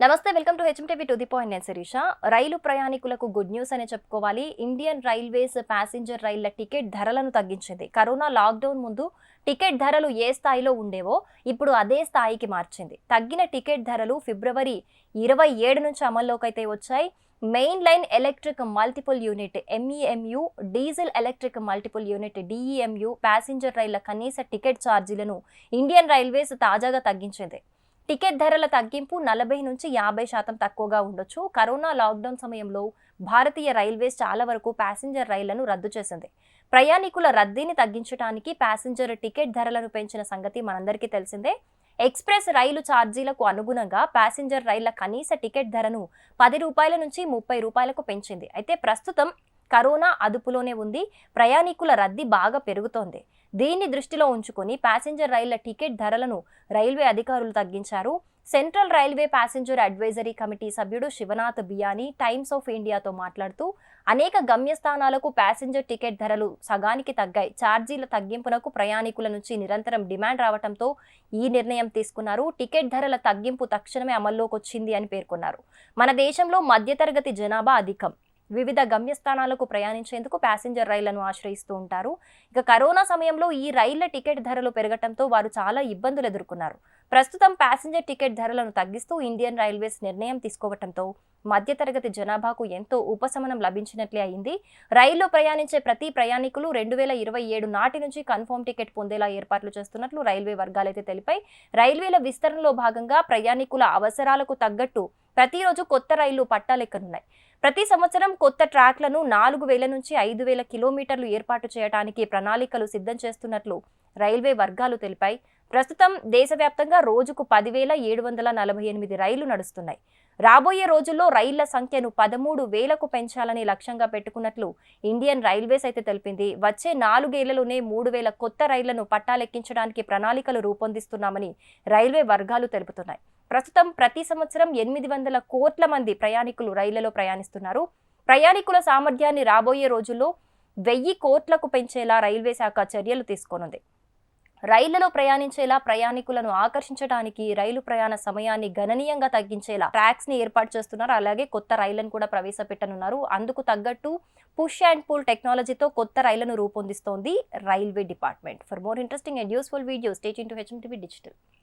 నమస్తే, welcome to HMTV to the point. నేను శిరీష. రైలు ప్రయాణికులకు గుడ్ న్యూస్ అనే చెప్పుకోవాలి. ఇండియన్ రైల్వేస్ ప్యాసింజర్ రైళ్ల టికెట్ ధరలను తగ్గించింది. కరోనా లాక్డౌన్ ముందు టికెట్ ధరలు ఏ స్థాయిలో ఉండేవో ఇప్పుడు అదే స్థాయికి మార్చింది. తగ్గిన టికెట్ ధరలు ఫిబ్రవరి 27 నుంచి అమల్లోకి అయితే వచ్చాయి. Main line electric multiple unit MEMU, diesel electric multiple unit DEMU passenger రైళ్ల కనీస టికెట్ ఛార్జీలను ఇండియన్ రైల్వేస్ తాజాగా తగ్గించింది. టికెట్ ధరల తగ్గింపు 40 నుంచి 50% తక్కువగా ఉండొచ్చు. కరోనా లాక్డౌన్ సమయంలో భారతీయ రైల్వేస్ చాలా వరకు ప్యాసింజర్ రైళ్లను రద్దు చేసింది. ప్రయాణికుల రద్దీని తగ్గించడానికి ప్యాసింజర్ టికెట్ ధరలను పెంచిన సంగతి మనందరికీ తెలిసిందే. ఎక్స్ప్రెస్ రైలు ఛార్జీలకు అనుగుణంగా ప్యాసింజర్ రైళ్ల కనీస టికెట్ ధరను 10 రూపాయల నుంచి 30 రూపాయలకు పెంచింది. అయితే ప్రస్తుతం కరోనా అదుపులోనే ఉంది. ప్రయాణికుల రద్దీ బాగా పెరుగుతోంది. దీన్ని దృష్టిలో ఉంచుకొని ప్యాసింజర్ రైళ్ల టికెట్ ధరలను రైల్వే అధికారులు తగ్గించారు. Central railway passenger advisory committee సభ్యుడు శివనాథ్ బియానీ టైమ్స్ ఆఫ్ ఇండియాతో మాట్లాడుతూ, అనేక గమ్యస్థానాలకు ప్యాసింజర్ టికెట్ ధరలు సగానికి తగ్గాయి. ఛార్జీల తగ్గింపునకు ప్రయాణికుల నుంచి నిరంతరం డిమాండ్ రావడంతో ఈ నిర్ణయం తీసుకున్నారు. టికెట్ ధరల తగ్గింపు తక్షణమే అమల్లోకి వచ్చింది అని పేర్కొన్నారు. మన దేశంలో మధ్యతరగతి జనాభా అధికం. వివిధ గమ్యస్థానాలకు ప్రయాణించేందుకు ప్యాసింజర్ రైళ్లను ఆశ్రయిస్తూ ఉంటారు. ఇక కరోనా సమయంలో ఈ రైళ్ల టికెట్ ధరలు పెరగడంతో వారు చాలా ఇబ్బందులు ఎదుర్కొన్నారు. ప్రస్తుతం ప్యాసింజర్ టికెట్ ధరలను తగ్గిస్తూ ఇండియన్ రైల్వేస్ నిర్ణయం తీసుకోవడంతో మధ్యతరగతి జనాభాకు ఎంతో ఉపశమనం లభించినట్లే అయింది. రైల్లో ప్రయాణించే ప్రతి ప్రయాణికులు 2027 నాటి నుంచి కన్ఫర్మ్ టికెట్ పొందేలా ఏర్పాట్లు చేస్తున్నట్లు రైల్వే వర్గాలైతే తెలిపాయి. రైల్వేల విస్తరణలో భాగంగా ప్రయాణికుల అవసరాలకు తగ్గట్టు ప్రతిరోజు కొత్త రైళ్లు పట్టాలెక్కనున్నాయి. ప్రతి సంవత్సరం కొత్త ట్రాక్లను 4000 నుంచి 5000 కిలోమీటర్లు ఏర్పాటు చేయడానికి ప్రణాళికలు సిద్ధం చేస్తున్నట్లు రైల్వే వర్గాలు తెలిపాయి. ప్రస్తుతం దేశవ్యాప్తంగా రోజుకు 10,748 రైళ్లు నడుస్తున్నాయి. రాబోయే రోజుల్లో రైళ్ల సంఖ్యను 13,000కు పెంచాలని లక్ష్యంగా పెట్టుకున్నట్లు ఇండియన్ రైల్వేస్ అయితే తెలిపింది. వచ్చే 4 ఏళ్లలోనే 3,000 కొత్త రైళ్లను పట్టాలెక్కించడానికి ప్రణాళికలు రూపొందిస్తున్నామని రైల్వే వర్గాలు తెలుపుతున్నాయి. ప్రస్తుతం ప్రతి సంవత్సరం 800 కోట్ల మంది ప్రయాణికులు రైళ్లలో ప్రయాణిస్తున్నారు. ప్రయాణికుల సామర్థ్యాన్ని రాబోయే రోజుల్లో 1000 కోట్లకు పెంచేలా రైల్వే శాఖ చర్యలు తీసుకోనుంది. రైళ్లలో ప్రయాణించేలా ప్రయాణికులను ఆకర్షించడానికి రైలు ప్రయాణ సమయాన్ని గణనీయంగా తగ్గించేలా ట్రాక్స్ ని ఏర్పాటు చేస్తున్నారు. అలాగే కొత్త రైళ్లను కూడా ప్రవేశపెట్టనున్నారు. అందుకు తగ్గట్టు పుష్ అండ్ పుల్ టెక్నాలజీతో కొత్త రైళ్లను రూపొందిస్తోంది railway department. For more interesting and useful videos stay tuned to HMTV digital.